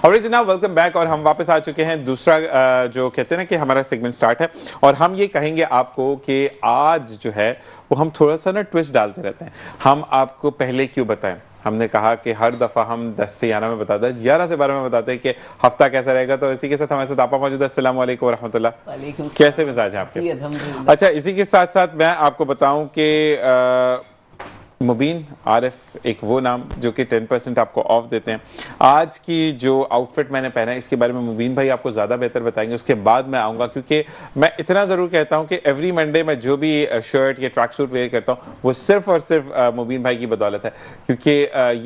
और जनाब welcome back. और हम वापस आ चुके हैं। दूसरा जो कहते हैं ना कि हमारा सेगमेंट स्टार्ट है और हम ये कहेंगे आपको कि आज जो है वो हम थोड़ा सा ना ट्विस्ट डालते रहते हैं। हम आपको पहले क्यों बताएं, हमने कहा कि हर दफ़ा हम 10 से 11 में बताते हैं, 11 से 12 में बताते हैं कि हफ्ता कैसा रहेगा। तो इसी के साथ हमारे साथ आपा मौजूद है। अस्सलाम वालेकुम रहमतुल्लाह। कैसे मिजाज हैं आपके? अच्छा, इसी के साथ साथ मैं आपको बताऊं कि मुबीन आरिफ एक वो नाम जो कि 10% आपको ऑफ देते हैं। आज की जो आउटफिट मैंने पहना है इसके बारे में मुबीन भाई आपको ज़्यादा बेहतर बताएंगे, उसके बाद मैं आऊँगा। क्योंकि मैं इतना ज़रूर कहता हूँ कि एवरी मंडे मैं जो भी शर्ट या ट्रैक सूट वेयर करता हूँ वो सिर्फ और सिर्फ मुबीन भाई की बदौलत है। क्योंकि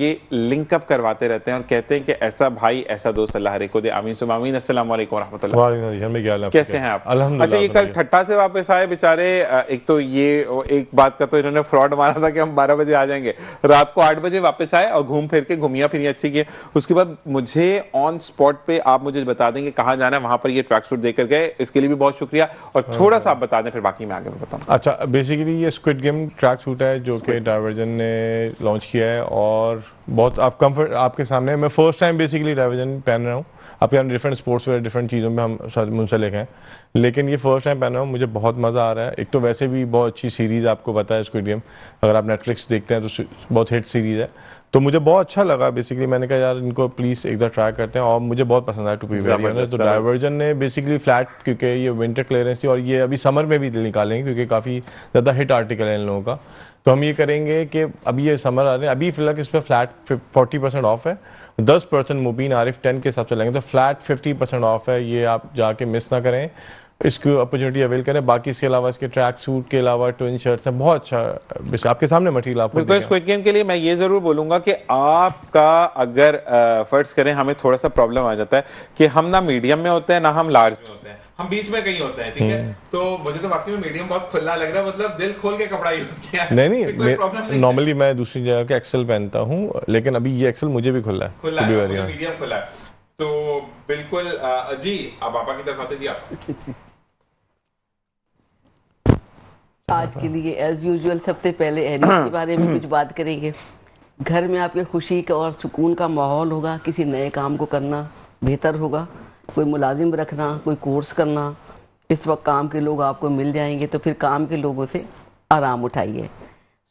ये लिंकअप करवाते रहते हैं और कहते हैं कि ऐसा भाई ऐसा दोस्त अल्लाह हर एक को दे। आमीन सुम आमीन। अस्सलाम वालेकुम रहमतुल्लाह। कैसे हैं आप? अच्छा, ये कल ठट्टा से वापस आए बेचारे। एक तो ये एक बात का तो इन्होंने फ्रॉड मारा था कि हम 12 बजे आ जाएंगे, रात को 8 बजे वापस आए और घूम फिर के घूमिया फिर अच्छी की। उसके बाद मुझे ऑन स्पॉट पे आप मुझे बता देंगे कहां जाना है, वहां पर ये ट्रैक सूट देकर गए, इसके लिए भी बहुत शुक्रिया। और थोड़ा सा आप बता दें फिर बाकी मैं आगे बताऊं। अच्छा, बेसिकली ये स्क्विड गेम ट्रैक सूट है जो कि डाइवर्जन ने लॉन्च किया है और बहुत आप कंफर्ट आपके सामने। मैं फर्स्ट टाइम बेसिकली डाइवर्जन पहन रहा हूँ। आपके यहाँ डिफरेंट स्पोर्ट्स वेयर डिफरेंट चीज़ों में हम मुंसलिक हैं, लेकिन ये फर्स्ट टाइम पहना हूँ, मुझे बहुत मज़ा आ रहा है। एक तो वैसे भी बहुत अच्छी सीरीज़ आपको पता है स्क्विड गेम, अगर आप नेटफ्लिक्स देखते हैं तो बहुत हिट सीरीज़ है। तो मुझे बहुत अच्छा लगा। बेसिकली मैंने कहा यार इनको प्लीज़ एक बार ट्राई करते हैं और मुझे बहुत पसंद आया टू बी वेरी ऑनेस्ट। तो डाइवर्जन ने बेसिकली फ्लैट, क्योंकि ये विंटर क्लियरेंस थी और ये अभी समर में भी निकालेंगे क्योंकि काफ़ी ज़्यादा हिट आर्टिकल है इन लोगों का। तो हम ये करेंगे कि अभी ये समर आ रहे हैं, अभी फिलहाल इस पर फ्लैट 40% ऑफ है, 10% मुबीन आरिफ 10 के हिसाब से लेंगे तो फ्लैट 50% ऑफ है। ये आप जाके मिस ना करें, इसकी अपॉर्चुनिटी अवेल करें। बाकी इसके अलावा इसके ट्रैक सूट के अलावा ट्विन शर्ट्स हैं, बहुत अच्छा आपके सामने मटेरियल आपको। बिल्कुल, स्क्विड गेम के लिए मैं ये जरूर बोलूंगा कि आपका अगर फर्ज करें हमें थोड़ा सा प्रॉब्लम आ जाता है कि हम ना मीडियम में होते हैं ना हम लार्ज में होते हैं, हम बीच में कहीं होते हैं, ठीक है। तो मुझे तो वाकई में मीडियम बहुत खुला लग रहा है, मतलब दिल खोल के कपड़ा यूज किया है। नहीं, नॉर्मली मैं दूसरी जगह के एक्सेल पहनता हूँ, लेकिन अभी ये एक्सेल मुझे भी खुला है, मीडियम खुला है। तो बिल्कुल जी, आप पापा की तरफ आते जी। आप आज के लिए एज यूजुअल सबसे पहले एहरियत के बारे में कुछ बात करेंगे। घर में आपके खुशी का और सुकून का माहौल होगा, किसी नए काम को करना बेहतर होगा, कोई मुलाजिम रखना, कोई कोर्स करना। इस वक्त काम के लोग आपको मिल जाएंगे तो फिर काम के लोगों से आराम उठाइए।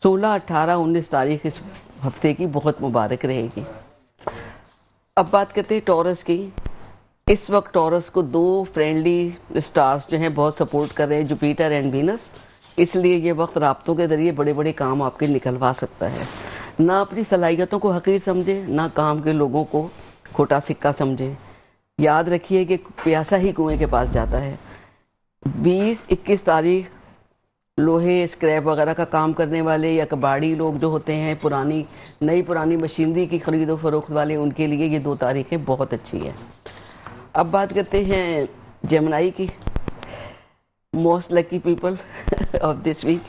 16, 18, 19 तारीख इस हफ्ते की बहुत मुबारक रहेगी। अब बात करते हैं टॉरस की। इस वक्त टॉरस को 2 फ्रेंडली स्टार्स जो हैं बहुत सपोर्ट कर रहे हैं, जुपिटर एंड वीनस। इसलिए ये वक्त राब्तों के जरिए बड़े बड़े काम आपके निकलवा सकता है। ना अपनी सलाहियतों को हकीर समझे, ना काम के लोगों को खोटा सिक्का समझे। याद रखिए कि प्यासा ही कुएं के पास जाता है। 20-21 तारीख लोहे स्क्रैप वगैरह का काम करने वाले या कबाड़ी लोग जो होते हैं, पुरानी मशीनरी की खरीदो फरोख्त वाले, उनके लिए ये 2 तारीखें बहुत अच्छी है। अब बात करते हैं जेमिनी की, most lucky people of this week.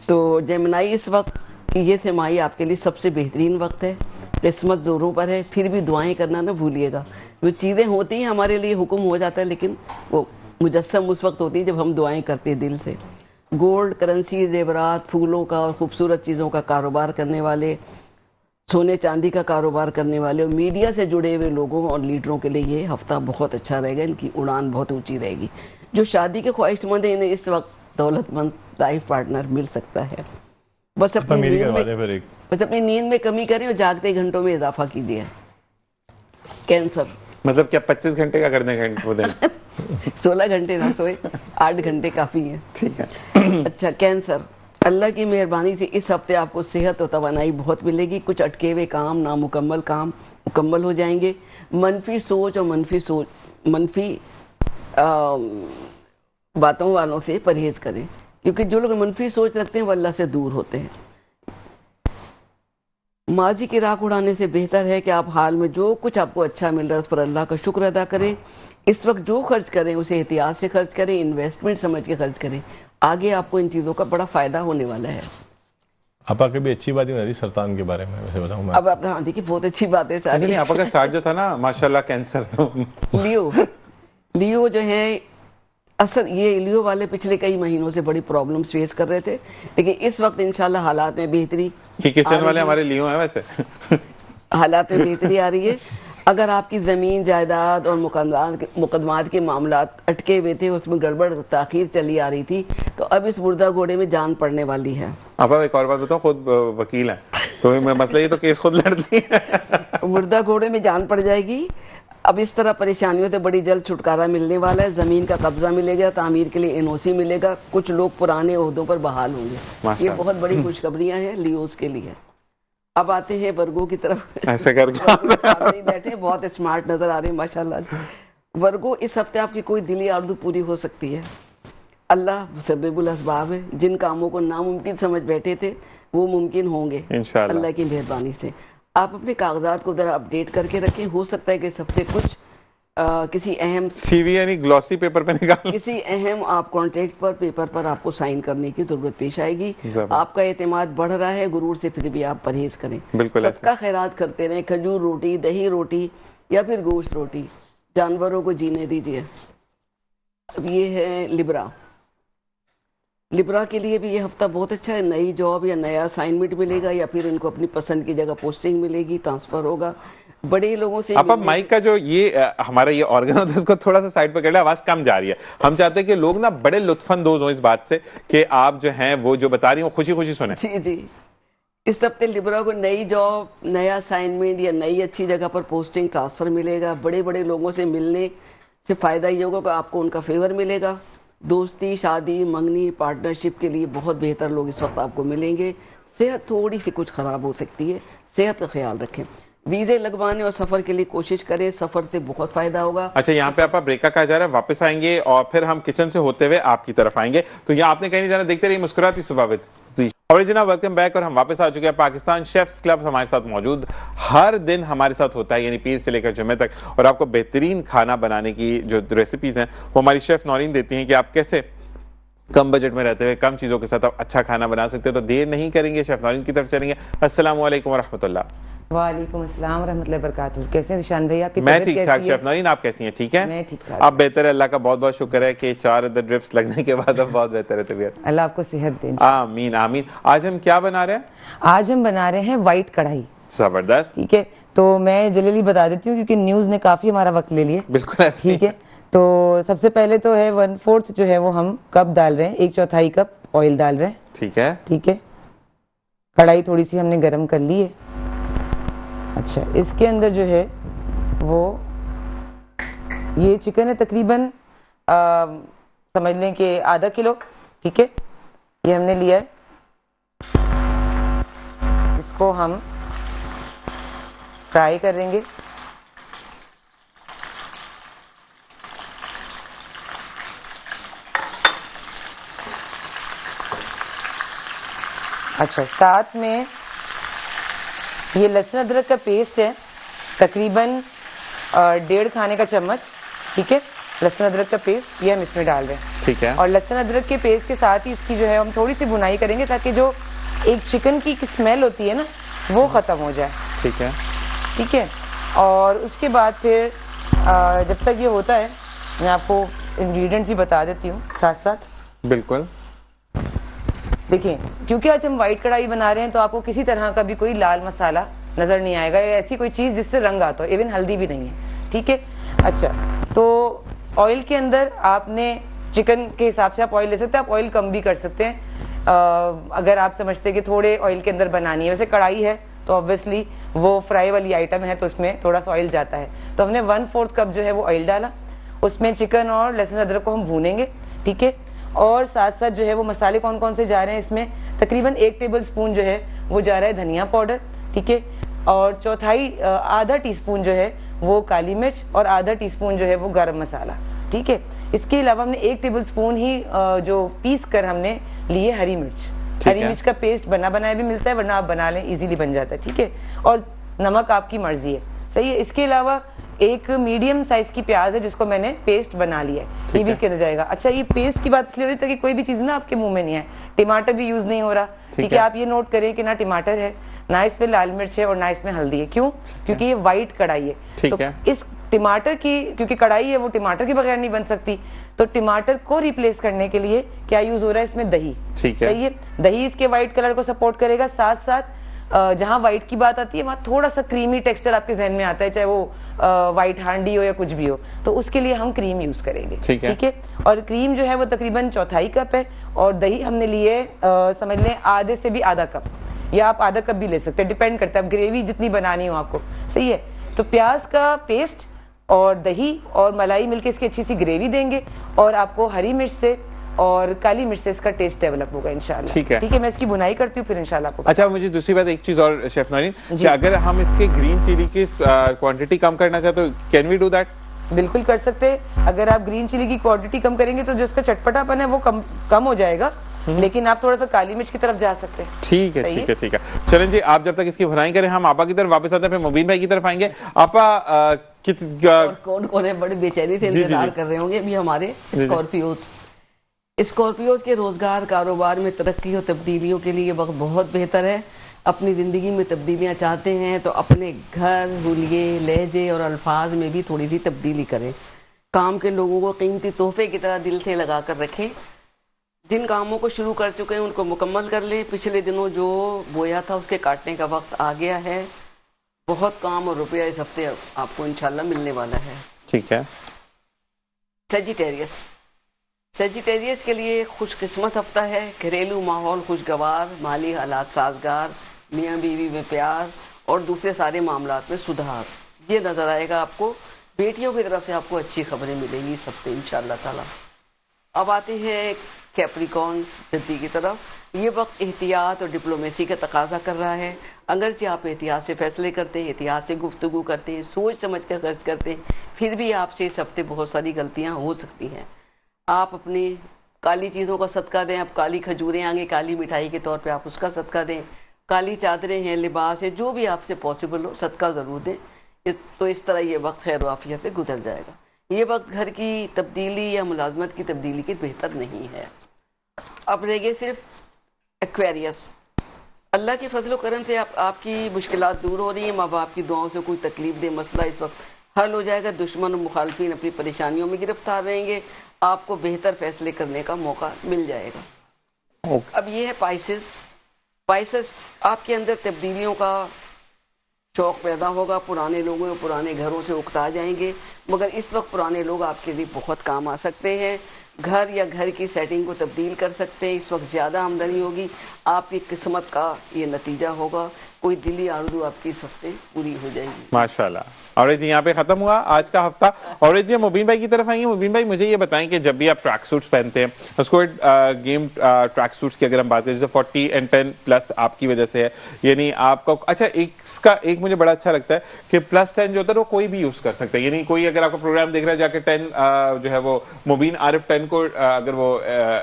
तो जेमिनी इस वक्त ये तिमाही आपके लिए सबसे बेहतरीन वक्त है। किस्मत जोरों पर है, फिर भी दुआएं करना ना भूलिएगा। जो चीज़ें होती हैं हमारे लिए हुक्म हो जाता है, लेकिन वो मुजस्सम उस वक्त होती है जब हम दुआएं करते हैं दिल से। गोल्ड, करेंसी, जेवरात, फूलों का और खूबसूरत चीज़ों का कारोबार करने वाले, सोने चांदी का कारोबार करने वाले और मीडिया से जुड़े हुए लोगों और लीडरों के लिए ये हफ्ता बहुत अच्छा रहेगा। इनकी उड़ान बहुत ऊंची रहेगी। जो शादी के ख्वाहिशमंद हैं, इन्हें इस वक्त दौलतमंद लाइफ पार्टनर मिल सकता है। बस अपनी नींद में कमी करें और जागते घंटों में इजाफा कीजिए। कैंसर मतलब क्या 25 घंटे का करने का 16 घंटे ना सोए, 8 घंटे काफी है, ठीक है। अच्छा, कैंसर, अल्लाह की मेहरबानी से इस हफ्ते आपको सेहत और तवानाई बहुत मिलेगी। कुछ अटके हुए काम, नामुकम्मल काम मुकम्मल हो जाएंगे। मनफी सोच और मनफी बातों वालों से परहेज करें, क्योंकि जो लोग मनफी सोच रखते हैं वो अल्लाह से दूर होते हैं। माजी की राख उड़ाने से बेहतर है कि आप हाल में जो कुछ आपको अच्छा मिल रहा है उस पर अल्लाह का शुक्र अदा करें। इस वक्त जो खर्च करें उसे एहतियात से खर्च करें, इन्वेस्टमेंट समझ के खर्च करें। आगे आपको इन चीज़ों का बड़ा फायदा होने वाला है। आपा की भी अच्छी बात ही नहीं सरतान के बारे में वैसे बताऊं मैं। अब हाँ, देखिए बहुत अच्छी बात है सारी। नहीं, आपका स्टार्ट जो था ना माशाल्लाह कैंसर लियो जो है, असल ये लियो वाले पिछले कई महीनों से बड़ी प्रॉब्लम्स फेस कर रहे थे, लेकिन इस वक्त इंशाल्लाह हालात में बेहतरी। ये किचन वाले हमारे लियो हैं वैसे हालात में बेहतरी आ रही है। अगर आपकी ज़मीन जायदाद और मुकदमात के मामला अटके हुए थे, उसमें गड़बड़ ताखीर चली आ रही थी, तो अब इस मुर्दा घोड़े में जान पड़ने वाली है। अब एक और बात बताओ, खुद वकील है तो मसला ये तो केस खुद लड़ती है। मुर्दा घोड़े में जान पड़ जाएगी। अब इस तरह परेशानियों से बड़ी जल्द छुटकारा मिलने वाला है। ज़मीन का कब्जा मिलेगा, तामीर के लिए एनओसी मिलेगा, कुछ लोग पुराने ओहदों पर बहाल होंगे। ये बहुत बड़ी खुशखबरियां हैं लियोस के लिए। अब आते हैं वर्गो की तरफ। ऐसे करके सामने बैठे, बहुत स्मार्ट नजर आ रहे हैं माशाल्लाह। वर्गो, इस हफ्ते आपकी कोई दिली आरज़ू पूरी हो सकती है। अल्लाह मुसब्बिबुल असबाब है। जिन कामों को नामुमकिन समझ बैठे थे वो मुमकिन होंगे इंशाअल्लाह अल्लाह की मेहरबानी से। आप अपने कागजात को जरा अपडेट करके रखें। हो सकता है कि इस हफ्ते कुछ किसी अहम सीवी यानी ग्लॉसी पेपर पे निकाल, किसी अहम आप कॉन्ट्रैक्ट पर, पेपर पर आपको साइन करने की जरूरत पेश आएगी। आपका एतमाद बढ़ रहा है, गुरूर से फिर भी आप परहेज करें। सदका खैरात करते रहें। खजूर रोटी, दही रोटी या फिर गोश्त रोटी, जानवरों को जीने दीजिए। अब ये है लिब्रा। लिब्रा के लिए भी ये हफ्ता बहुत अच्छा है। नई जॉब या नया असाइनमेंट मिलेगा या फिर इनको अपनी पसंद की जगह पोस्टिंग मिलेगी, ट्रांसफर होगा। बड़े लोगों से अब माइक का जो ये हमारा ये ऑर्गन होता है इसको थोड़ा सा साइड पर कर ले, आवाज कम जा रही है। हम चाहते हैं कि लोग ना बड़े लुत्फानंदोज हों इस बात से कि आप जो हैं वो जो बता रही हैं वो खुशी खुशी सुने। जी जी। इस हफ्ते लिब्रा को नई जॉब, नया असाइनमेंट या नई अच्छी जगह पर पोस्टिंग, ट्रांसफर मिलेगा। बड़े बड़े लोगों से मिलने से फायदा ये होगा कि आपको उनका फेवर मिलेगा। दोस्ती, शादी, मंगनी, पार्टनरशिप के लिए बहुत बेहतर लोग इस वक्त आपको मिलेंगे। सेहत थोड़ी सी कुछ खराब हो सकती है, सेहत का ख्याल रखें। वीजे लगवाने और सफर के लिए कोशिश करें, सफर से बहुत फायदा होगा। अच्छा, यहाँ पे आपका ब्रेक का कहा जा रहा है, वापस आएंगे और फिर हम किचन से होते हुए आपकी तरफ आएंगे। तो यहाँ आपने कहीं नहीं जाना, देखते रहिए मुस्कुराती सुबह with Zee. Original welcome back. और हम वापस आ चुके हैं। पाकिस्तान शेफ्स क्लब हमारे साथ मौजूद, हर दिन हमारे साथ होता है, यानी पीर से लेकर जुम्मे तक। और आपको बेहतरीन खाना बनाने की जो रेसिपीज हैं वो हमारी शेफ नौरीन देती हैं कि आप कैसे कम बजट में रहते हुए कम चीजों के साथ आप अच्छा खाना बना सकते हो। तो देर नहीं करेंगे, शेफ नौरीन की तरफ चलेंगे। अस्सलाम वालेकुम व रहमतुल्लाह। वालेकुम अस्सलाम व रहमतुल्लाहि व बरकातुहू। कैसे हैं ईशान भाई, आपकी मैं तबीयत ठीक ठाक। कैसी है? शेफ नौरीन आप कैसी हैं? ठीक है, मैं ठीक ठाक। आप बेहतर है, अल्लाह का बहुत बहुत शुक्र है कि 4 अदर ड्रिप्स लगने के बाद अब बहुत बेहतर है तबीयत। अल्लाह आपको सेहत दे। आमीन आमीन। आज हम क्या बना रहे हैं? आज हम बना रहे हैं वाइट कढ़ाई। जबरदस्त। ठीक है, तो मैं जल्दी बता देती हूँ क्योंकि न्यूज ने काफी हमारा वक्त ले लिया। बिल्कुल ऐसे ही। ठीक है, तो सबसे पहले तो है 1/4 जो है वो हम कप डाल रहे हैं, 1/4 कप ऑयल डाल रहे हैं। ठीक है। ठीक है, कढ़ाई थोड़ी सी हमने गर्म कर ली है। अच्छा, इसके अंदर जो है वो ये चिकन है, तकरीबन समझ लें कि आधा किलो। ठीक है, ये हमने लिया है। इसको हम फ्राई करेंगे। अच्छा, साथ में ये लहसुन अदरक का पेस्ट है, तकरीबन 1.5 खाने का चम्मच। ठीक है, लहसुन अदरक का पेस्ट ये हम इसमें डाल रहे हैं। ठीक है। और लहसुन अदरक के पेस्ट के साथ ही इसकी जो है हम थोड़ी सी भुनाई करेंगे ताकि जो एक चिकन की स्मेल होती है ना वो ख़त्म हो जाए। ठीक है। ठीक है, और उसके बाद फिर जब तक ये होता है मैं आपको इंग्रेडिएंट्स ही बता देती हूँ साथ साथ। बिल्कुल। देखिए, क्योंकि आज हम वाइट कढ़ाई बना रहे हैं तो आपको किसी तरह का भी कोई लाल मसाला नजर नहीं आएगा या ऐसी कोई चीज जिससे रंग आता हो, इवन हल्दी भी नहीं है। ठीक है। अच्छा, तो ऑयल के अंदर आपने चिकन के हिसाब से आप ऑयल ले सकते हैं, आप ऑयल कम भी कर सकते हैं अगर आप समझते हैं कि थोड़े ऑयल के अंदर बनानी है। वैसे कढ़ाई है तो ऑब्वियसली वो फ्राई वाली आइटम है तो उसमें थोड़ा सा ऑयल जाता है। तो हमने 1/4 कप जो है वो ऑयल डाला, उसमें चिकन और लहसुन अदरक को हम भूनेंगे। ठीक है, और साथ साथ जो है वो मसाले कौन कौन से जा रहे हैं इसमें, तकरीबन 1 टेबल स्पून जो है वो जा रहा है धनिया पाउडर। ठीक है, और आधा टीस्पून जो है वो काली मिर्च और आधा टीस्पून जो है वो गरम मसाला। ठीक है, इसके अलावा हमने 1 टेबल स्पून ही जो पीस कर हमने लिए हरी मिर्च। हरी मिर्च का पेस्ट बना बनाया भी मिलता है, वरना आप बना लें, इजीली बन जाता है। ठीक है, और नमक आपकी मर्जी है। सही है। इसके अलावा एक मीडियम साइज की प्याज है जिसको मैंने पेस्ट बना लिया है, ये भी इसके अंदर जाएगा। अच्छा, ये पेस्ट की बात इसलिए हो रही है ताकि कोई भी चीज ना आपके मुंह में नहीं आए। टमाटर भी यूज नहीं हो रहा। ठीक है, आप ये नोट करें कि ना टमाटर है, ना इसमें लाल मिर्च है और ना इसमें हल्दी है। क्यों? क्योंकि ये व्हाइट कढ़ाई है। तो इस टमाटर की, क्योंकि कढ़ाई है वो टमाटर के बगैर नहीं बन सकती, तो टमाटर को रिप्लेस करने के लिए क्या यूज हो रहा है इसमें? दही। सही है, दही इसके व्हाइट कलर को सपोर्ट करेगा। साथ साथ जहाँ व्हाइट की बात आती है वहाँ थोड़ा सा क्रीमी टेक्सचर आपके जहन में आता है, चाहे वो व्हाइट हांडी हो या कुछ भी हो, तो उसके लिए हम क्रीम यूज करेंगे। ठीक है। और क्रीम जो है वो तकरीबन 1/4 कप है, और दही हमने लिए समझ लें आधे से भी आधा कप, या आप आधा कप भी ले सकते हैं, डिपेंड करता है ग्रेवी जितनी बनानी हो आपको। सही है। तो प्याज का पेस्ट और दही और मलाई मिलके इसकी अच्छी सी ग्रेवी देंगे, और आपको हरी मिर्च से और काली मिर्च से इसका टेस्ट डेवलप होगा इंशाल्लाह। ठीक है। मैं इसकी बुनाई करती हूँ, फिर इंशाल्लाह आपको। अच्छा, मुझे दूसरी बात, एक चीज और शेफ नौरीन, कि अगर हम इसके ग्रीन चिली की क्वांटिटी कम करना चाहते तो कैन वी डू दैट? बिल्कुल कर सकते हैं। अगर आप ग्रीन चिली की क्वांटिटी कम करेंगे तो जो उसका चटपटापन है वो कम हो जाएगा, लेकिन आप थोड़ा सा काली मिर्च की तरफ जा सकते हैं। ठीक है, ठीक है, ठीक है। चलें जी, आप जब तक इसकी भुनाई करें, हम आपा की तरफ वापस आते हैं, फिर मुबीन भाई की तरफ आएंगे। आपा और कौन है बड़े बेचैनी से इंतजार कर रहे होंगे अभी हमारे स्कॉर्पियोज के रोजगार कारोबार में तरक्की और तब्दीलियों के लिए वक्त बहुत बेहतर है। अपनी ज़िंदगी में तब्दीलियां चाहते हैं तो अपने घर, हुलिये, लहजे और अल्फाज में भी थोड़ी सी तब्दीली करें। काम के लोगों को कीमती तोहफे की तरह दिल से लगा कर रखें। जिन कामों को शुरू कर चुके हैं उनको मुकम्मल कर लें। पिछले दिनों जो बोया था उसके काटने का वक्त आ गया है। बहुत काम और रुपया इस हफ्ते आपको इंशाल्लाह मिलने वाला है। ठीक है। सेजिटेरियस के लिए खुशकिस्मत हफ्ता है। घरेलू माहौल खुशगवार, माली हालात साजगार, मियाँ बीवी में प्यार और दूसरे सारे मामलात में सुधार ये नजर आएगा आपको। बेटियों की तरफ से आपको अच्छी खबरें मिलेंगी इस हफ्ते इंशाल्लाह ताला। अब आते हैं कैप्रिकॉर्न जद्दी की तरफ। ये वक्त एहतियात और डिप्लोमेसी का तकाजा कर रहा है। अगर से आप एहतियात से फैसले करते हैं, एहतियात से गुफ्तगू करते हैं, सोच समझ कर खर्च करते हैं, फिर भी आपसे इस हफ्ते बहुत सारी गलतियाँ हो सकती हैं। आप अपनी काली चीज़ों का सदका दें। अब काली खजूरें आगे काली मिठाई के तौर पे आप उसका सदका दें। काली चादरें हैं, लिबास है, जो भी आपसे पॉसिबल हो सदका ज़रूर दें। तो इस तरह ये वक्त खैर वाफियत से गुजर जाएगा। ये वक्त घर की तब्दीली या मुलाजमत की तब्दीली के बेहतर नहीं है। अब रह गए सिर्फ एक्वेरियस। अल्लाह के फजल करम से आपकी मुश्किलात दूर हो रही हैं। माँ बाप की दुआओं से कोई तकलीफ दे मसला इस वक्त हल हो जाएगा। दुश्मन और मुखालफिन अपनी परेशानियों में गिरफ्तार रहेंगे। आपको बेहतर फैसले करने का मौका मिल जाएगा। अब ये है पाइसेस। आपके अंदर तब्दीलियों का शौक पैदा होगा। पुराने लोगों और पुराने घरों से उकता जाएंगे, मगर इस वक्त पुराने लोग आपके लिए बहुत काम आ सकते हैं। घर या घर की सेटिंग को तब्दील कर सकते हैं। इस वक्त ज़्यादा आमदनी होगी। आपकी किस्मत का ये नतीजा होगा। कोई दिली आरज़ू आपकी इस हफ्ते पूरी हो जाएगी माशाल्लाह। और जी यहाँ पे खत्म हुआ आज का हफ्ता। और जी मुबीन भाई की तरफ आएंगे। मुबीन भाई, मुझे ये बताएं कि जब भी आप ट्रैक सूट्स पहनते हैं, उसको गेम ट्रैक सूट्स की अगर हम बात करें, जैसे 40 and 10+ आपकी वजह से है, यानी आपका अच्छा एक मुझे बड़ा अच्छा लगता है कि +10 जो होता है वो कोई भी यूज कर सकता है। यानी कोई अगर आपका प्रोग्राम देख रहा है, जाके 10 जो है वो मुबीन आरिफ 10 को अगर वो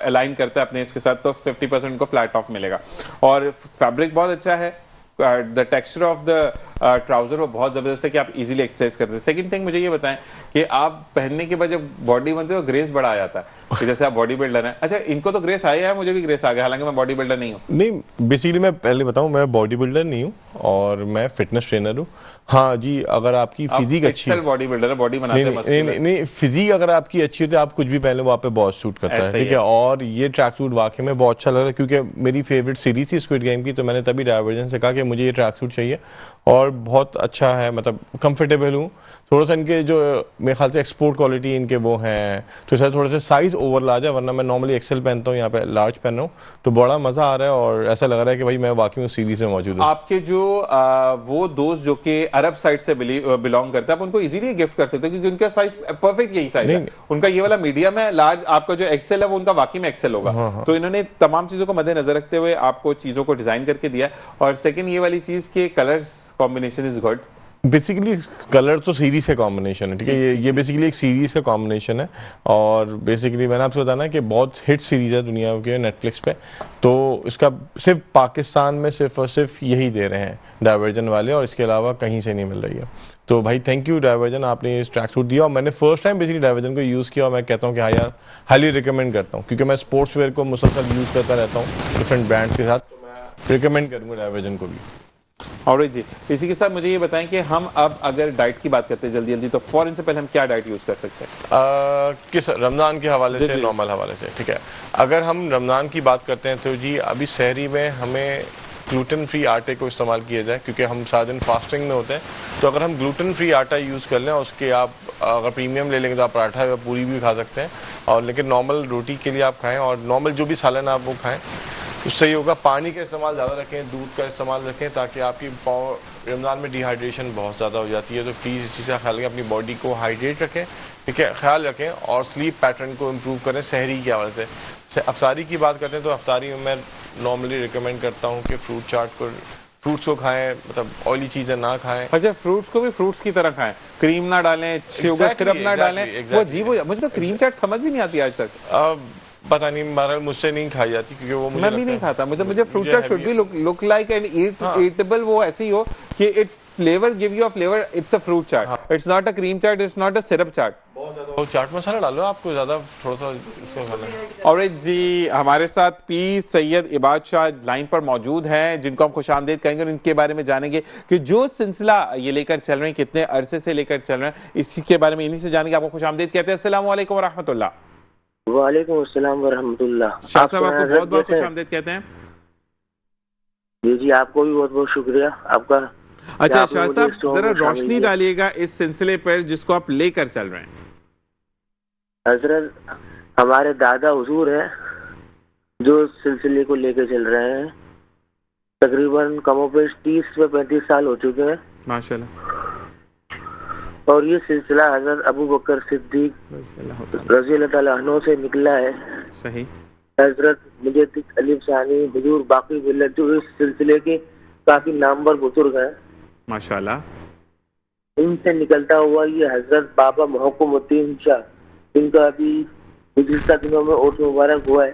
अलाइन करता है अपने इसके साथ, तो 50% को फ्लैट ऑफ मिलेगा। और फैब्रिक बहुत अच्छा है। The texture of the trouser वो बहुत जबरदस्त है कि आप इजीली एक्सरसाइज करते हैं। सेकंड थिंग मुझे ये बताएं कि आप पहनने के बाद जब बॉडी बनती है तो ग्रेस बड़ा आ जाता है कि जैसे आप बॉडी बिल्डर हैं। अच्छा, इनको तो ग्रेस आया है, मुझे भी ग्रेस आ गया, हालांकि मैं बॉडी बिल्डर नहीं हूँ। नहीं, बेसिकली मैं पहले बताऊं, मैं बॉडी बिल्डर नहीं हूँ और मैं फिटनेस ट्रेनर हूँ। हाँ जी, अगर आपकी फिजिक अच्छी है, बॉडी बिल्डर है, बॉडी बनाते हैं। नहीं, फिजिक अगर आपकी अच्छी होती है, आप कुछ भी पहले वो आप पे बहुत सूट करता है। ठीक है। और ये ट्रैक सूट वाकई में बहुत अच्छा लग रहा है, क्योंकि मेरी फेवरेट सीरीज थी स्क्विड गेम की, तो मैंने तभी डायवर्जन से कहा कि मुझे ये ट्रैक सूट चाहिए। और बहुत अच्छा है, मतलब कंफर्टेबल हूँ। थोड़ा सा इनके जो मेरे ख्याल से एक्सपोर्ट क्वालिटी इनके वो हैं, तो सर थोड़ा सा साइज ओवर लार्ज है, वरना मैं नॉर्मली एक्सेल पहनता हूँ, यहाँ पे लार्ज पहन रहा हूँ, तो बड़ा मजा आ रहा है। और ऐसा लग रहा है कि भाई मैं वाकई में सीरीज में मौजूद हूँ। आपके जो वो दोस्त जो कि अरब साइड से बिलोंग करते हैं, आप उनको इजीली गिफ्ट कर सकते हो, क्योंकि उनका साइज परफेक्ट यही साइज है। उनका ये वाला मीडियम है, लार्ज आपका जो एक्सेल है वो उनका वाकई में एक्सेल होगा। हाँ। तो इन्होंने तमाम चीजों को मद्देनजर रखते हुए आपको चीजों को डिजाइन करके दिया। और सेकंड ये वाली चीज के colours combination is good. Basically colour तो सीरीज का कॉम्बिनेशन है। ठीक है। ये बेसिकली एक सीरीज का कॉम्बिनेशन है। और बेसिकली मैंने आपसे बताना कि बहुत हिट सीरीज है दुनिया के नेटफ्लिक्स पे, तो इसका सिर्फ पाकिस्तान में सिर्फ और सिर्फ यही दे रहे हैं डायवर्जन वाले, और इसके अलावा कहीं से नहीं मिल रही है। तो भाई थैंक यू डायवर्जन, आपने इस ट्रैक सूट दिया। और मैंने फर्स्ट टाइम बेसिकली डायवर्जन को यूज़ किया, और मैं कहता हूँ कि हाँ यार, हाईली रिकमेंड करता हूँ, क्योंकि मैं स्पोर्ट्स वेयर को मुसलसल यूज़ करता रहता हूँ डिफरेंट ब्रांड्स के साथ, तो मैं रिकमेंड करूँगा डायवर्जन को भी। और जी इसी के साथ मुझे ये बताएं कि हम अब अगर डाइट की बात करते हैं जल्दी तो फौरन से पहले हम क्या डाइट यूज कर सकते हैं? किस रमजान के हवाले से, नॉर्मल हवाले से? ठीक है। अगर हम रमजान की बात करते हैं तो जी अभी सहरी में हमें ग्लूटेन फ्री आटे को इस्तेमाल किया जाए, क्योंकि हम सारा दिन फास्टिंग में होते हैं। तो अगर हम ग्लूटेन फ्री आटा यूज़ कर लें, उसके आप अगर प्रीमियम ले लेंगे तो आप पराठा या पूरी भी खा सकते हैं, और लेकिन नॉर्मल रोटी के लिए आप खाएं, और नॉर्मल जो भी सालन आप वो खाएं, उससे ही होगा। पानी का इस्तेमाल ज़्यादा रखें, दूध का इस्तेमाल रखें, ताकि आपकी रमज़ान में डिहाइड्रेशन बहुत ज़्यादा हो जाती है। तो प्लीज़ इसी से ख्याल रखें, अपनी बॉडी को हाइड्रेट रखें, ठीक है, ख्याल रखें, और स्लीप पैटर्न को इम्प्रूव करें सहरी के हवाले से। अफ्तारी की बात करते हैं तो अफ्तारी में मैं नॉर्मली रिकमेंड करता हूँ कि फ्रूट्स को खाएं, मतलब ऑयली चीज़ें ना खाएं। अच्छा, फ्रूट्स को भी फ्रूट्स की तरह खाएं, क्रीम ना डालें, शुगर सिरप ना डालें। वो अजीब हो, मुझे तो क्रीम चाट समझ भी नहीं आती आज तक। पता नहीं, बहरहाल मुझसे नहीं खाई जाती, क्योंकि वो मैं भी नहीं खाता। मुझे fruit chaat should be look like and eatable, वो ऐसी हो कि it's flavour give you a flavour, it's a fruit chaat, it's not a cream chaat, it's not a syrup chaat. वो चाट मसाला डालो, आपको ज्यादा थोड़ा सा इसको खाना है। और जी, हमारे साथ पी सैयद इबाद शाह लाइन पर मौजूद हैं, जिनको हम खुशामदीद कहेंगे और इनके बारे में जानेंगे कि जो सिलसिला ये लेकर चल रहे हैं, कितने अरसे से लेकर चल रहे हैं, इसी के बारे में इन्हीं से जानेंगे। आपको खुशामदीद कहते हैं। अस्सलाम वालेकुम व रहमतुल्लाह। वालेकुम अस्सलाम व रहमतुल्लाह। शाह साहब, आपको बहुत बहुत खुशामदीद कहते हैं। जी जी, आपको भी बहुत बहुत शुक्रिया आपका। अच्छा शाह साहब, जरा रोशनी डालिएगा इस सिलसिले पर जिसको आप लेकर चल रहे हैं। हजरत, हमारे दादा हुजूर हैं जो सिलसिले को लेकर चल रहे हैं, तकरीबन कमोपेश 30 से 35 साल हो चुके हैं माशाल्लाह। और ये सिलसिला हजरत अबू बकर सिद्दीक रज़ी अल्लाह ताला अन्हु से निकला है। सही। हजरत मुजद्दिद अली सानी, हुजूर बाकी मिल्लत, जो इस सिलसिले के काफी नामवर बुजुर्ग हैं माशाल्लाह, इनसे निकलता हुआ ये हजरत बाबा मोहकुमुद्दीन शाह, इनका अभी गुज़िश्ता दिनों में ओट मुबारक हुआ है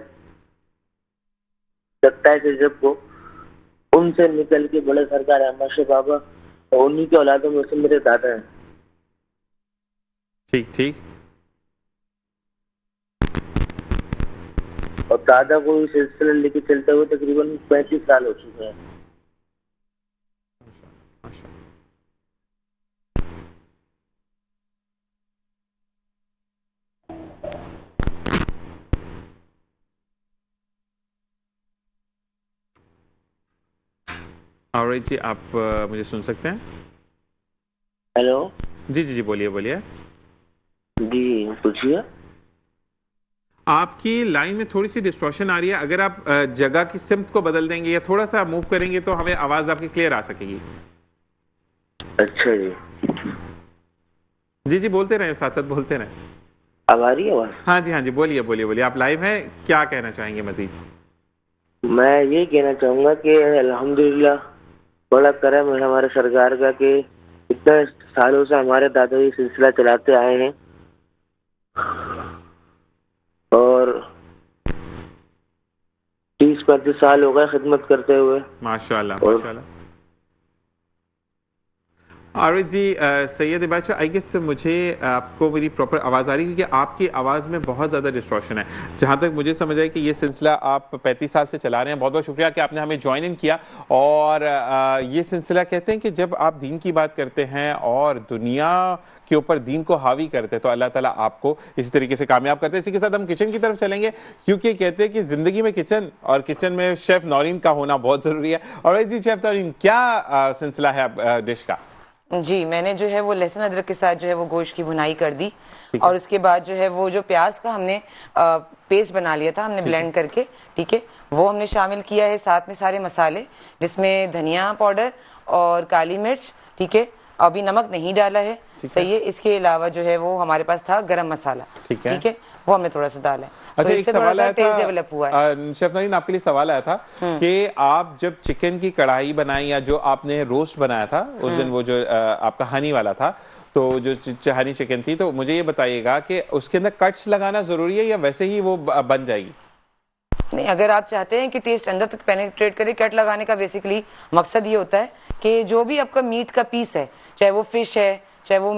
27 रजब को। उनसे निकल के बड़े सरकार अहमद शाह बाबा, और उन्हीं के औलादों में से मेरे दादा हैं। ठीक ठीक। और दादा को इस सिलसिला लेके चलते हुए तकरीबन 35 साल हो चुके हैं। ऑलराइट जी, आप मुझे सुन सकते हैं? हेलो। जी जी जी, बोलिए बोलिए। जी पूछिए। आपकी लाइन में थोड़ी सी डिस्टॉर्शन आ रही है, अगर आप जगह की सिमत को बदल देंगे या थोड़ा सा मूव करेंगे तो हमें आवाज आपकी क्लियर आ सकेगी। अच्छा जी। जी जी, बोलते रहे, साथ साथ बोलते रहे। अब आ रही है आवाज? हाँ जी हाँ जी, बोलिए बोलिए बोलिए, आप लाइव हैं, क्या कहना चाहेंगे मजीद? मैं ये कहना चाहूंगा कि अल्हम्दुलिल्लाह बड़ा करम है हमारे सरकार का कि इतने सालों से हमारे दादा ये सिलसिला चलाते आए हैं, और 30-35 साल हो गए खिदमत करते हुए। माशाल्लाह माशाल्लाह। और जी सैयद इबाद शाह, आई गेस मुझे आपको मेरी प्रॉपर आवाज़ आ रही है, क्योंकि आपकी आवाज़ में बहुत ज़्यादा डिस्टॉर्शन है। जहाँ तक मुझे समझ आया कि ये सिलसिला आप 35 साल से चला रहे हैं। बहुत बहुत शुक्रिया कि आपने हमें ज्वाइन इन किया। और ये सिलसिला कहते हैं कि जब आप दीन की बात करते हैं और दुनिया के ऊपर दीन को हावी करते हैं तो अल्लाह ताला आपको इसी तरीके से कामयाब करते हैं। इसी के साथ हम किचन की तरफ चलेंगे, क्योंकि कहते हैं कि ज़िंदगी में किचन और किचन में शेफ़ नौरीन का होना बहुत ज़रूरी है। और जी शेफ़ नौरीन, क्या सिलसिला है डिश का? जी, मैंने जो है वो लहसुन अदरक के साथ जो है वो गोश्त की भुनाई कर दी, और उसके बाद जो है वो जो प्याज का हमने पेस्ट बना लिया था, हमने ब्लेंड करके, ठीक है, वो हमने शामिल किया है। साथ में सारे मसाले, जिसमें धनिया पाउडर और काली मिर्च, ठीक है, अभी नमक नहीं डाला है, सही है। इसके अलावा जो है वो हमारे पास था गरम मसाला, ठीक है, वो हमने थोड़ा सा डाला है। अच्छा, तो एक सवाल आया था, डेवलप हुआ है। शेफ नौरीन, आपके लिए सवाल आया था कि आप जब चिकन की कढ़ाई बनाई या जो आपने रोस्ट बनाया था उस दिन, वो जो आपका हनी वाला था, तो जो हनी चिकन थी, तो मुझे ये बताइएगा कि उसके अंदर कट्स लगाना जरूरी है या वैसे ही वो बन जाएगी? नहीं, अगर आप चाहते हैं कि टेस्ट अंदर तक पेनिट्रेट करे, कट लगाने का बेसिकली मकसद ये होता है कि जो भी आपका मीट का पीस है, चाहे वो फिश है, चाहे वो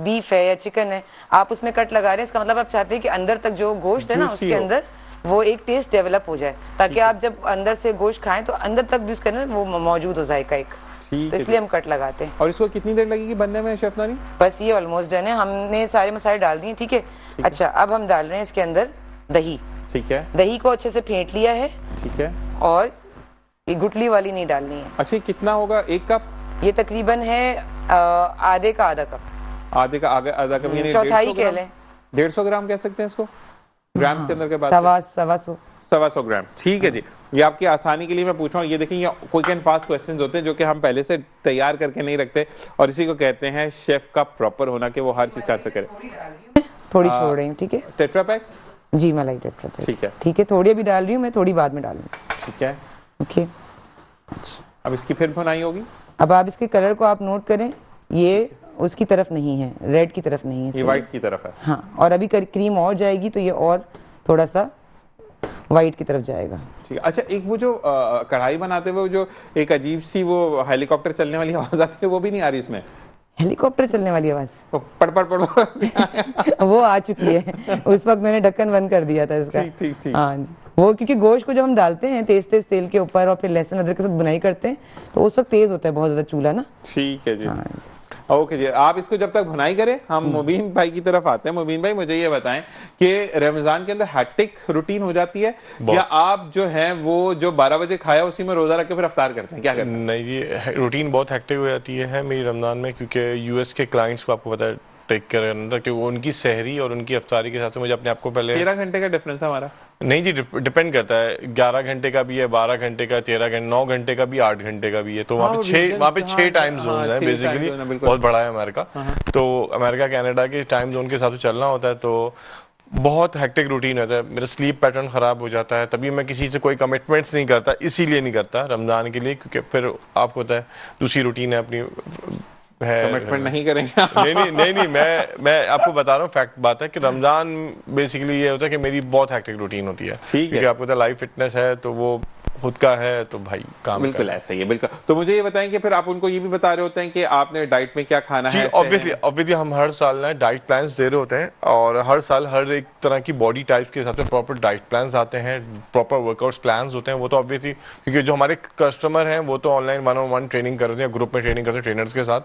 बीफ है या चिकन है, आप उसमें कट लगा रहे हैं, इसका मतलब आप चाहते हैं कि अंदर तक जो गोश्त है ना, उसके अंदर वो एक टेस्ट डेवलप हो जाए, ताकि आप जब अंदर से गोश्त खाएं तो अंदर तक भी उसके अंदर वो मौजूद हो जाएगा एक। तो इसलिए हम कट लगाते हैं। और इसको कितनी देर लगेगी बनने में शेफ नौरीन? बस ये ऑलमोस्ट डन है, हमने सारे मसाले डाल दिए, ठीक है। अच्छा, अब हम डाल रहे हैं इसके अंदर दही। ठीक है। दही को अच्छे से फेंट लिया है, ठीक है। और ये गुटली वाली नहीं डालनी है। अच्छा, ये कितना होगा एक कप? ये तकरीबन है आधे का आधा कप। आधे का आधा कप यानी चौथाई कह लें। 150 ग्राम कह सकते हैं इसको, ग्राम्स के अंदर के बाद 125 ग्राम। ठीक है जी, ये आपकी आसानी के लिए मैं पूछ रहा हूँ। ये देखिए, ये क्विक एंड फास्ट क्वेश्चंस होते हैं जो कि हम पहले से तैयार करके नहीं रखते, और इसी को कहते हैं शेफ का प्रॉपर होना, कि वो हर चीज का आंसर करे। थोड़ी छोड़ रही हूँ, ठीक है। टेट्रा पैक जी, मलाई टेट्रा पैक, ठीक है। ठीक है, थोड़ी अभी डाल रही हूँ मैं, थोड़ी बाद में डालूंगी, ठीक है। ओके। अब इसकी फिर भुनाई होगी। अब आप इसके कलर को आप नोट करें, ये उसकी तरफ नहीं है, रेड की तरफ नहीं है, ये व्हाइट की तरफ है। हाँ, और अभी क्रीम और जाएगी तो ये और थोड़ा सा व्हाइट की तरफ जाएगा। ठीक है। अच्छा, एक वो जो कढ़ाई बनाते हुए जो एक अजीब सी वो हेलीकॉप्टर चलने वाली आवाज आती है, वो भी नहीं आ रही इसमें? हेलीकॉप्टर चलने वाली आवाज पड़ पड़ पड़ पड़ वो आ चुकी है। उस वक्त मैंने ढक्कन बंद कर दिया था इसका। ठीक। हाँ जी, वो क्योंकि गोश्त को जब हम डालते हैं तेज तेज तेल के ऊपर और फिर लहसुन अदरक के साथ बुनाई करते हैं, तो उस वक्त तेज होता है बहुत ज्यादा चूल्हा ना। ठीक है जी। हाँ। ओके जी, आप इसको जब तक भुनाई करें, हम मुबीन भाई की तरफ आते हैं। मुबीन भाई, मुझे ये बताएं कि रमजान के अंदर हैक्टिक रूटीन हो जाती है, या आप जो है वो जो 12 बजे खाया उसी में रोजा रख के फिर अफ्तार करते हैं, क्या करते हैं? नहीं, ये रूटीन बहुत हेक्टिक हो जाती है मेरी रमजान में, क्योंकि यूएस के क्लाइंट्स को आपको पता है टेक केयर करना था, क्योंकि उनकी सहरी और उनकी अफ्तारी के साथ मुझे अपने आप को पहले 13 घंटे का डिफरेंस है हमारा। नहीं जी, डिपेंड करता है, 11 घंटे का भी है, 12 घंटे का, 13 घंटे, 9 घंटे का भी, 8 घंटे का भी है। तो वहाँ पे 6 टाइम जोन है बेसिकली, बहुत बड़ा है अमेरिका। तो अमेरिका कनाडा के टाइम जोन के हिसाब से चलना होता है, तो बहुत हेक्टिक रूटीन होता है। मेरा स्लीप पैटर्न खराब हो जाता है, तभी मैं किसी से कोई कमिटमेंट्स नहीं करता, इसीलिए नहीं करता रमजान के लिए, क्योंकि फिर आपको पता है दूसरी रूटीन है अपनी कमिटमेंट नहीं करेंगे। नहीं, मैं आपको बता रहा हूँ, फैक्ट बात है कि रमजान बेसिकली ये होता है कि मेरी बहुत हेक्टिक रूटीन होती है, क्योंकि आपको पता है लाइव फिटनेस है, तो वो खुद का है, तो भाई काम बिल्कुल ऐसा ही है। बिल्कुल। तो मुझे ये बताएं कि फिर आप उनको ये भी बता रहे होते हैं कि आपने डाइट में क्या खाना है? ऑब्वियसली हम हर साल ना डाइट प्लान्स दे रहे होते हैं, और हर साल हर एक तरह की बॉडी टाइप के हिसाब से प्रॉपर डाइट प्लान्स आते हैं, प्रॉपर वर्कआउट्स प्लान्स होते हैं। वो तो ऑब्वियसली, क्योंकि जो हमारे कस्टमर हैं वो तो ऑनलाइन 1-on-1 ट्रेनिंग करते हैं, ग्रुप में ट्रेनिंग करते हैं ट्रेनर्स के साथ,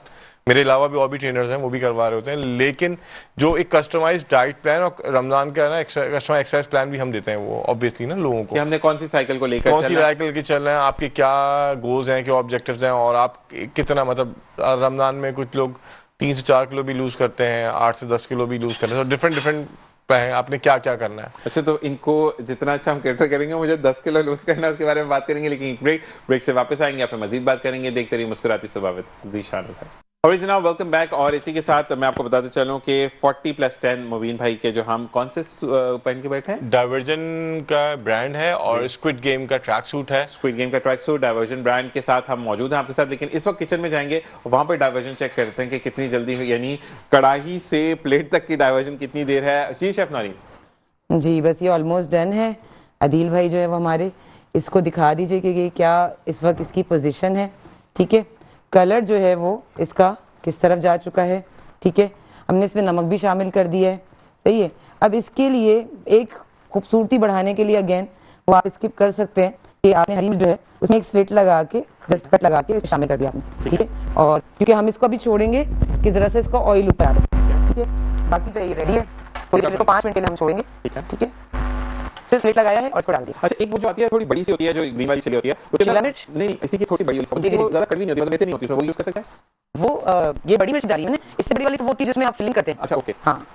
मेरे अलावा भी और भी ट्रेनर्स हैं वो भी करवा रहे होते हैं। लेकिन जो एक कस्टमाइज्ड डाइट प्लान और रमजान का ना कस्टमाइज्ड एक्सरसाइज प्लान भी हम देते हैं, वो ऑब्वियसली ना लोगों को, कि हमने कौन सी साइकिल को लेकर कौन सी साइकिल की चल रहे हैं, आपके क्या गोल्स हैं, क्या ऑब्जेक्टिव्स हैं, और आप कितना, मतलब रमजान में कुछ लोग 3 से 4 किलो भी लूज करते हैं, 8 से 10 किलो भी लूज करते हैं, तो डिफरेंट है आपने क्या क्या करना है। अच्छा, तो इनको जितना अच्छा हम कैटर करेंगे, मुझे 10 किलो लूज करना है, उसके बारे में बात करेंगे। लेकिन ब्रेक से वापस आएंगे, आप मजीद बात करेंगे। देखते रहिए मुस्कुराती सुबह ज़ीशान साहब। और जनाब, वेलकम बैक। और इसी के साथ मैं आपको बताते चलूं कि 40+10 मुबीन भाई के जो हम कौन से पहन के बैठे हैं, डाइवर्जन का ब्रांड है और स्क्विड गेम का ट्रैक सूट है। स्क्विड गेम का ट्रैक सूट डाइवर्जन ब्रांड के साथ हम मौजूद हैं आपके साथ। लेकिन इस वक्त किचन में जाएंगे, वहां पर डाइवर्जन चेक करते हैं कि कितनी जल्दी, यानी कढ़ाई से प्लेट तक की डाइवर्जन कितनी देर है। जी शेफ नौरीन जी, बस ये ऑलमोस्ट डन है। अदील भाई जो है वो हमारे, इसको दिखा दीजिए कि ये क्या इस वक्त इसकी पोजीशन है। ठीक है, कलर जो है वो इसका किस तरफ जा चुका है। ठीक है, हमने इसमें नमक भी शामिल कर दिया है, सही है। अब इसके लिए एक खूबसूरती बढ़ाने के लिए अगेन वो आप स्किप कर सकते हैं कि आपने हरी मिर्च जो है उसमें एक स्लिट लगा के, जस्ट कट लगा के शामिल कर दिया आपने। ठीक है, और क्योंकि हम इसको अभी छोड़ेंगे कि जरा से इसको ऑयल ऊपर आ जाए। ठीक है, बाकी जो ये रेडी है, तो इसको 5 मिनट के लिए हम छोड़ेंगे। ठीक है, सिर्फ स्लिट लगाया है और इसको डाल दिया। अच्छा, एक वो जो आती है थोड़ी बड़ी सी होती है, जो ग्रीन वाली चिली होती है, शिमला मिर्च नहीं, इसी की थोड़ी सी बड़ी होती है, वो ज्यादा कड़वी नहीं होती, मतलब वैसे नहीं होती, वो यूज कर सकते हैं। वो ये बड़ी मिर्च डाली है मैंने, इससे बड़ी वाली तो वो होती है जिसमें आप फिलिंग करते हैं। अच्छा, ओके। हाँ,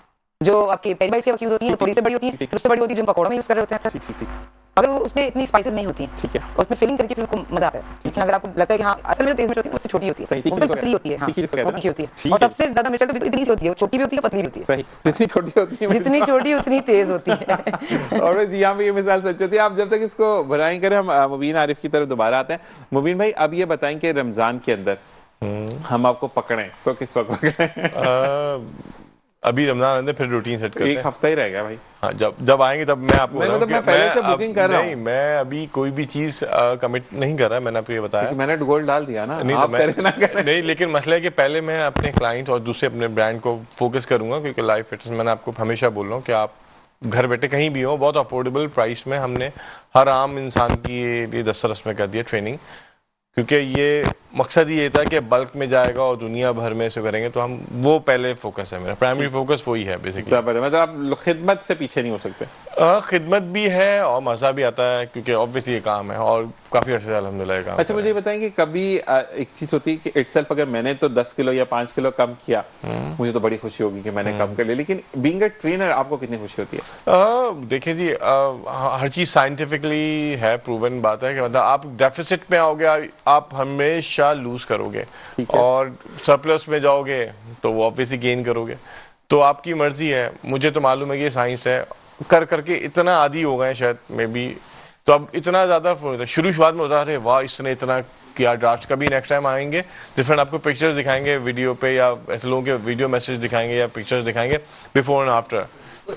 जो आपकी पेरी बाइट्स की यूज होती है थोड़ी सी बड़ी होती है, फिर उससे बड़ी होती है जो पकौड़ा में यूज कर रहे होते हैं सर। ठीक। अगर वो उसमें इतनी स्पाइसेस नहीं होती हैं, ठीक है, उसमें फिलिंग करके फिर उनको मजा आता है। लेकिन अगर आपको लगता है कि हाँ असल में जो तेज मिर्च होती है उससे छोटी होती है, वो पतली होती है, हाँ, वो तीखी होती है, और सबसे ज्यादा मिर्च तो इतनी सी होती है, छोटी भी होती है, पतली भी होती है। सही, जितनी छोटी होती है, जितनी छोटी उतनी तेज होती है। और जी, यहाँ पे ये मिसाल सच होती है। आप जब तक इसको भराई करें, हम मुबीन आरिफ की तरफ दोबारा आते हैं। मुबीन भाई, अब ये बताएं कि रमजान के अंदर हम आपको पकड़ें तो किस वक्त पकड़ें? अभी रमजान अंदर फिर रूटीन सेट करते हैं। 1 हफ्ता ही रह गया भाई। हाँ, जब आएंगे तब मैं आपको मतलब मैं पहले से बुकिंग कर रहा हूँ। नहीं, मैं अभी कोई भी चीज कमिट नहीं कर रहा, मैंने आपको ये बताया। मैंने गोल्ड डाल दिया ना, नहीं, आप करें ना करें। नहीं, लेकिन मसला है कि पहले मैं अपने क्लाइंट और दूसरे अपने ब्रांड को फोकस करूंगा, क्योंकि लाइव फिटनेस मैंने आपको हमेशा बोल रहा हूँ कि आप घर बैठे कहीं भी हो, बहुत अफोर्डेबल प्राइस में हमने हर आम इंसान की ये 10 रस में कर दिया ट्रेनिंग, क्योंकि ये मकसद ये था कि बल्क में जाएगा और दुनिया भर में से करेंगे, तो हम वो पहले फोकस है मेरा, प्राइमरी फोकस वही है बेसिकली। मतलब आप खिदमत से पीछे नहीं हो सकते। खिदमत भी है और मज़ा भी आता है, क्योंकि ऑब्वियसली ये काम है और काफ़ी अर्से से अल्हम्दुलिल्लाह ये काम अच्छा, मुझे बताएं कि कभी एक चीज होती है कि इटसेल्फ अगर मैंने तो 10 किलो या 5 किलो कम किया, मुझे तो बड़ी खुशी होगी कि मैंने कम कर लिया, लेकिन बीइंग अ ट्रेनर आपको कितनी खुशी होती है? देखिए जी, हर चीज़ साइंटिफिकली है, प्रूवन बात है कि मतलब आप डेफिसिट में आओगे आप हमेशा लूज करोगे, और सरप्लस में जाओगे तो वो ऑब्वियसली गेन करोगे। तो आपकी मर्जी है, मुझे तो मालूम है कि ये साइंस है, कर करके इतना आदी हो गए शायद मे बी, तो अब इतना ज़्यादा शुरुआत में होता है, अरे वाह इसने इतना किया ड्राफ्ट। कभी नेक्स्ट टाइम आएंगे डिफरेंट आपको पिक्चर्स दिखाएंगे वीडियो पे, या ऐसे लोगों के वीडियो मैसेज दिखाएंगे या पिक्चर्स दिखाएंगे before and after,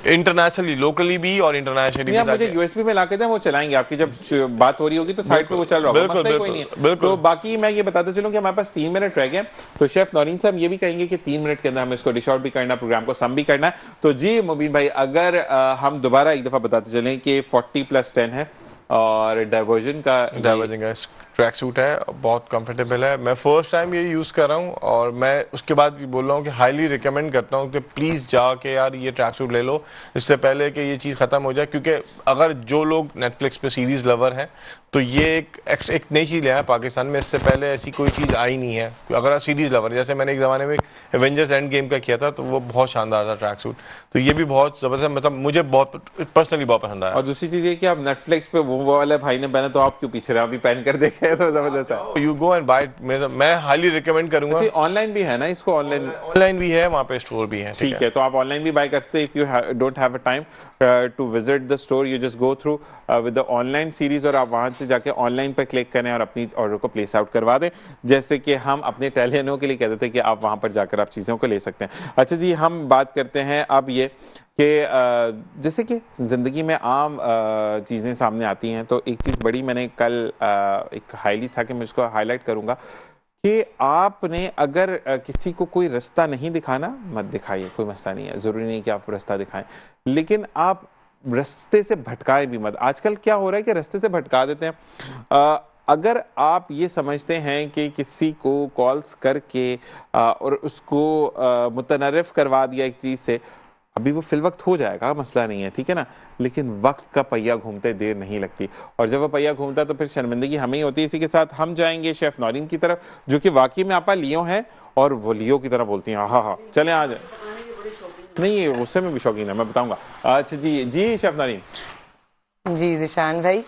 internationally, locally भी और इंटरनेशनली भी। मुझे यूएसबी में लाके दें, वो चलाएंगे आपकी जब बात हो रही होगी तो साइड पे वो चल रहा होगा, मसला कोई नहीं है। तो बाकी मैं ये बताते चलूं कि हमारे पास 3 मिनट रह गए, तो शेफ नौरीन साहब ये भी कहेंगे कि 3 मिनट के अंदर हमें इसको डिश आउट भी करना, प्रोग्राम को सम भी करना है। तो जी मुबीन भाई, अगर हम दोबारा एक दफा बताते चलें कि 40+10 है और डाइवर्जन का ट्रैक सूट है, बहुत कंफर्टेबल है, मैं फर्स्ट टाइम ये यूज़ कर रहा हूँ, और मैं उसके बाद बोल रहा हूँ कि हाईली रिकमेंड करता हूँ कि प्लीज़ जाके यार ये ट्रैक सूट ले लो इससे पहले कि ये चीज़ ख़त्म हो जाए, क्योंकि अगर जो लोग नेटफ्लिक्स पे सीरीज़ लवर हैं तो ये एक नई चीज़ ले आया पाकिस्तान में, इससे पहले ऐसी कोई चीज़ आई नहीं है। अगर आप सीरीज़ लवर, जैसे मैंने एक ज़माने में एवेंजर्स एंड गेम का किया था, तो वो बहुत शानदार था ट्रैक सूट, तो ये भी बहुत ज़बरदस्त, मतलब मुझे बहुत पर्सनली बहुत पसंद आया। और दूसरी चीज़ ये कि आप नेटफ्लिक्स पे वो वाले भाई ने पहना, तो आप क्यों पीछे रहे, अभी पहन कर देखे तो ज़बरदस्त है। You go and buy it, मैं हाईली रिकमेंड करूंगा। ऑनलाइन भी है ना इसको? ऑनलाइन भी है, वहाँ पे स्टोर भी है। ठीक है, तो आप ऑनलाइन भी बाय कर सकते हैं। If you don't have a time to visit the store, you just go through with the online series, और आप वहां से जाके ऑनलाइन पे क्लिक करें और अपनी ऑर्डर को प्लेस आउट करवा दें, जैसे कि हम अपने टेलियनों के लिए कहते थे कि आप वहां पर जाकर आप चीज़ों को ले सकते हैं। अच्छा जी, हम बात करते हैं अब ये कि जैसे कि ज़िंदगी में आम चीज़ें सामने आती हैं, तो एक चीज़ बड़ी मैंने कल एक हाईली था कि मैं इसको हाईलाइट करूँगा कि आपने अगर किसी को कोई रास्ता नहीं दिखाना, मत दिखाइए, कोई मसला नहीं है, ज़रूरी नहीं कि आप रास्ता दिखाएं, लेकिन आप रास्ते से भटकाए भी मत। आजकल क्या हो रहा है कि रास्ते से भटका देते हैं। अगर आप ये समझते हैं कि किसी को कॉल्स करके और उसको मुतनर्रिफ करवा दिया एक चीज़ से, अभी वो फिल वक्त हो जाएगा, मसला नहीं है, ठीक है ना, लेकिन वक्त का पहिया घूमते देर नहीं लगती, और जब वो पहिया घूमता तो फिर शर्मिंदगी हमें ही होती है। इसी के साथ हम जाएंगे शेफ नौरीन की तरफ, जो कि वाकई में आपा लियो हैं और वो लियो की तरह बोलती हैं। हाँ, चलें आ जाए। नहीं, उससे में भी शौकीन है, मैं बताऊंगा। अच्छा जी शेफ नौरीन जी जिशान भाई,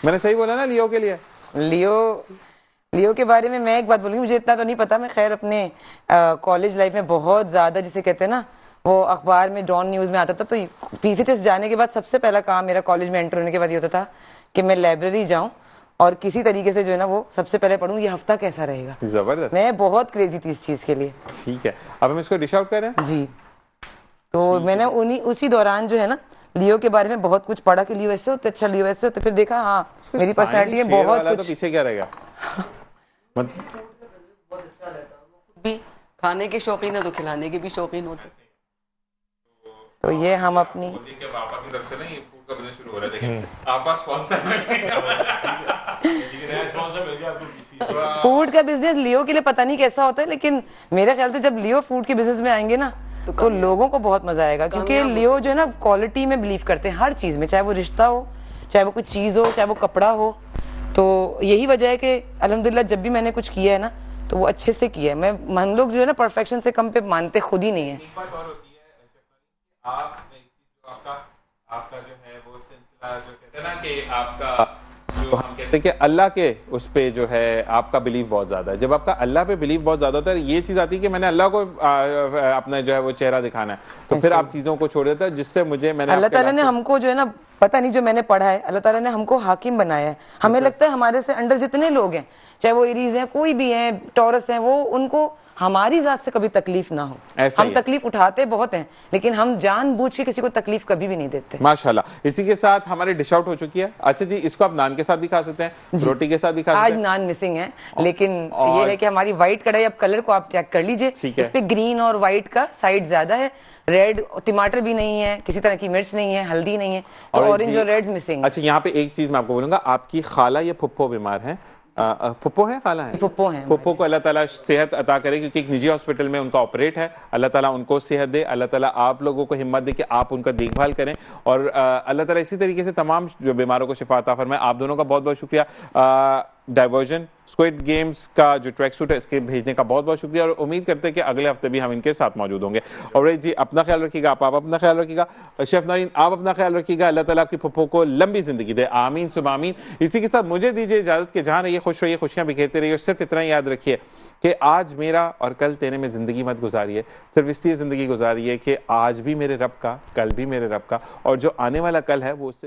मैंने सही बोला ना लियो के लिए? लियो के बारे में मैं एक बात बोलूंगी, मुझे इतना तो नहीं पता, मैं खैर अपने कॉलेज लाइफ में बहुत ज्यादा, जिसे कहते हैं ना, वो अखबार में डॉन न्यूज में आता था, तो पीसीएस जाने के बाद सबसे पहला काम मेरा कॉलेज में एंटर होने के बाद ये होता था कि मैं लाइब्रेरी जाऊं और किसी तरीके से जो है ना वो सबसे पहले पढ़ूं ये हफ्ता कैसा रहेगा। जबरदस्त, मैं बहुत क्रेजी थी इस चीज के लिए। ठीक है, अब हम इसको डिश आउट कर रहे हैं जी। तो मैंने उसी दौरान जो है ना लियो के बारे में बहुत कुछ पढ़ा कि लियो ऐसे होते, अच्छा लियो ऐसे होते, फिर देखा हाँ मेरी पर्सनैलिटी में बहुत कुछ। तो पीछे क्या रहेगा? भी खाने के शौकीन है तो खिलाने के भी शौकीन होते। तो ये हम अपनी पापा की तरफ से ना ये फूड का बिजनेस शुरू हो रहा है, देखिए आपका स्पॉन्सर मिल गया। फूड का बिजनेस लियो के लिए पता नहीं कैसा होता है, लेकिन मेरे ख्याल से जब लियो फूड के बिजनेस में आएंगे ना तो लोगों को बहुत मजा आएगा, क्योंकि लियो जो है ना क्वालिटी में बिलीव करते हैं हर चीज में, चाहे वो रिश्ता हो, चाहे वो कोई चीज हो, चाहे वो कपड़ा हो। तो यही वजह है कि अल्हम्दुलिल्लाह जब भी मैंने कुछ किया है ना तो वो अच्छे से किया है। मैं हम लोग जो है ना परफेक्शन से कम पे मानते खुद ही नहीं है। आपका जो है वो सिलसिला जो कहते हैं ना कि आपका जो हम कहते हैं कि अल्लाह के उस पे जो है आपका बिलीव बहुत ज्यादा है। जब आपका अल्लाह पे बिलीव बहुत ज्यादा होता है, ये चीज आती है कि मैंने अल्लाह को अपना जो है वो चेहरा दिखाना है, तो फिर आप चीजों को छोड़ देते हैं, जिससे मुझे मैंने अल्लाह ताला ने हमको जो है ना पता नहीं जो मैंने पढ़ा है, अल्लाह ताला ने हमको हाकिम बनाया है। हमें लगता है हमारे से अंडर जितने लोग हैं, चाहे वो एरीज हैं, कोई भी हैं, टॉरस हैं, वो उनको हमारी जात से कभी तकलीफ ना हो। हम तकलीफ उठाते बहुत हैं, लेकिन हम जानबूझ के किसी को तकलीफ कभी भी नहीं देते। माशाल्लाह। इसी के साथ हमारी डिश आउट हो चुकी है। अच्छा जी, इसको आप नान के साथ भी खा सकते हैं, रोटी के साथ भी खा सकते हैं। आज नान मिसिंग है, लेकिन ये है कि हमारी व्हाइट कढ़ाई, अब कलर को आप चेक कर लीजिए, इस पे ग्रीन और व्हाइट का साइड ज्यादा है, रेड टमाटर भी नहीं है, किसी तरह की मिर्च नहीं है, हल्दी नहीं है, तो ऑरेंज और रेड मिसिंग। अच्छा, यहाँ पे एक चीज मैं आपको बोलूंगा, आपकी खाला या फुप्पो बीमार है, फुप्पो है, खाला है? फुप्पो हैं फुप्पो को अल्लाह ताला सेहत अता करे, क्योंकि एक निजी हॉस्पिटल में उनका ऑपरेट है। अल्लाह ताला उनको सेहत दे, अल्लाह ताला आप लोगों को हिम्मत दे कि आप उनका देखभाल करें, और अल्लाह ताला इसी तरीके से तमाम जो बीमारों को शिफा अता फरमाए। आप दोनों का बहुत बहुत शुक्रिया। डाइवर्जन स्क्विड गेम्स का जो ट्रैक सूट है इसके भेजने का बहुत बहुत शुक्रिया, और उम्मीद करते हैं कि अगले हफ्ते भी हम इनके साथ मौजूद होंगे। और जी अपना ख्याल रखिएगा, आप अपना ख्याल रखिएगा, शेफ नौरीन आप अपना ख्याल रखिएगा। अल्लाह ताला आपकी फुप्पो को लंबी जिंदगी दे, आमीन सुबह आमीन। इसी के साथ मुझे दीजिए इजाजत के जहां रहिए खुश रहिए, खुशियां बिखेरते रहिए, और सिर्फ इतना ही याद रखिए कि आज मेरा और कल तेरे में जिंदगी मत गुजारिए, सिर्फ इसलिए जिंदगी गुजारिए कि आज भी मेरे रब का, कल भी मेरे रब का, और जो आने वाला कल है वो उससे